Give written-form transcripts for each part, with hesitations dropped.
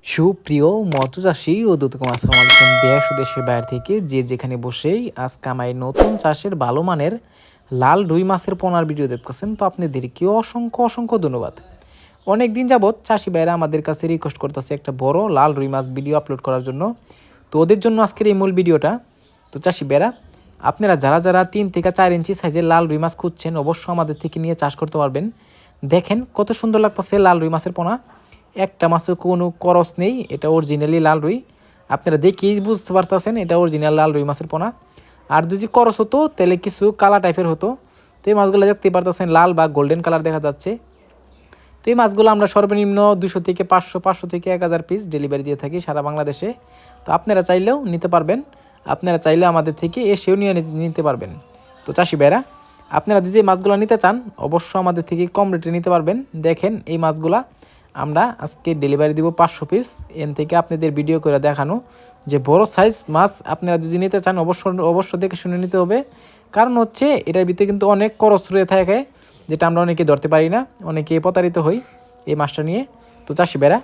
সুপ্রিয় মৎস্যচাষী ও দর্শক, আসসালামু আলাইকুম। দেশ ও দেশের বাইরে থেকে যে যেখানে বসেই আজকে আমার নতুন চাষের ভালো মানের লাল রুই মাছের পোনার ভিডিও দেখতেছেন, তো আপনাদেরকে অসংখ্য অসংখ্য ধন্যবাদ। অনেক দিন যাবৎ চাষি ভাইরা আমাদের কাছে রিকোয়েস্ট করতেছে একটা বড় লাল রুই মাছ ভিডিও আপলোড করার জন্য। তো ওদের জন্য আজকের এই মূল ভিডিওটা। তো চাষি ভাইরা, আপনারা যারা যারা 3 থেকে 4 ইঞ্চি সাইজের লাল রুই মাছ খুঁজছেন, অবশ্যই আমাদের থেকে নিয়ে চাষ করতে পারবেন। দেখেন কত সুন্দর লাগতেছে লাল রুই মাছের পোনা। একটা মাছের কোনো করস নেই, এটা অরিজিনালি লাল রুই। আপনারা দেখেই বুঝতে পারতেছেন এটা অরিজিনাল লাল রুই মাছের পোনা। আর যদি করস হতো তাহলে কিছু কালা টাইপের হতো। তো এই মাছগুলো দেখতে পারতেছেন লাল বা গোল্ডেন কালার দেখা যাচ্ছে। তো এই মাছগুলো আমরা সর্বনিম্ন 200 থেকে 500 থেকে 1000 পিস ডেলিভারি দিয়ে থাকি সারা বাংলাদেশে। তো আপনারা চাইলেও নিতে পারবেন, আপনারা চাইলে আমাদের থেকে এসেও নিয়ে নিতে পারবেন। তো চাষি ভাইরা, আপনারা যদি এই মাছগুলো নিতে চান অবশ্যই আমাদের থেকে কম রেটে নিতে পারবেন। দেখেন এই মাছগুলা আমরা আজকে ডেলিভারি দিব 500 পিস। এন থেকে আপনাদের ভিডিও করে দেখানো যে বড় সাইজ মাছ আপনারা যদি নিতে চান অবশ্যই দেখে শুনে নিতে হবে। কারণ হচ্ছে এটার ভিতরে কিন্তু অনেক খরচ রয়ে থাকে, যেটা আমরা অনেকে ধরতে পারি না, অনেকে প্রতারিত হই এই মাছটা নিয়ে। তো চাষি ভাইরা,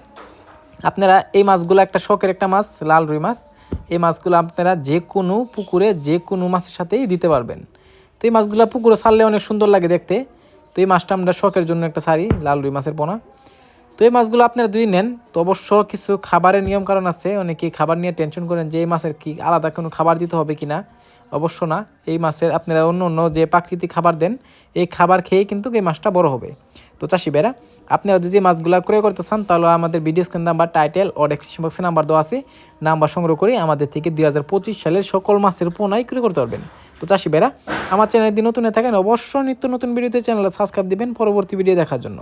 আপনারা এই মাছগুলো একটা শখের একটা মাছ, লাল রুই মাছ। এই মাছগুলো আপনারা যে কোনো পুকুরে যে কোনো মাছের সাথেই দিতে পারবেন। তো এই মাছগুলো পুকুরে ছাড়লে অনেক সুন্দর লাগে দেখতে। তো এই মাছটা আমরা শখের জন্য একটা ছাড়ি, লাল রুই মাছের পোনা। তো এই মাছগুলো আপনারা যদি নেন তো অবশ্য কিছু খাবারের নিয়ম কারণ আছে। অনেকেই খাবার নিয়ে টেনশন করেন যে এই মাছের কি আলাদা কোনো খাবার দিতে হবে কি না। অবশ্য না, এই মাছের আপনারা অন্য অন্য যে প্রাকৃতিক খাবার দেন এই খাবার খেয়েই কিন্তু এই মাছটা বড় হবে। তো চাষি ভাইরা, আপনারা যদি মাছগুলো ক্রয় করতে চান তাহলে আমাদের ভিডিও স্ক্রিন নাম্বার, টাইটেল ও ডেসক্রিপশন বক্সে নাম্বার দেওয়া আছে। নাম্বার সংগ্রহ করে আমাদের থেকে 2025 সালের সকল মাছের পোনাই ক্রয় করতে পারবেন। তো চাষি ভাইরা, আমার চ্যানেল যদি নতুন থাকেন অবশ্যই নিত্য নতুন ভিডিওতে চ্যানেলে সাবস্ক্রাইব দিবেন পরবর্তী ভিডিও দেখার জন্য।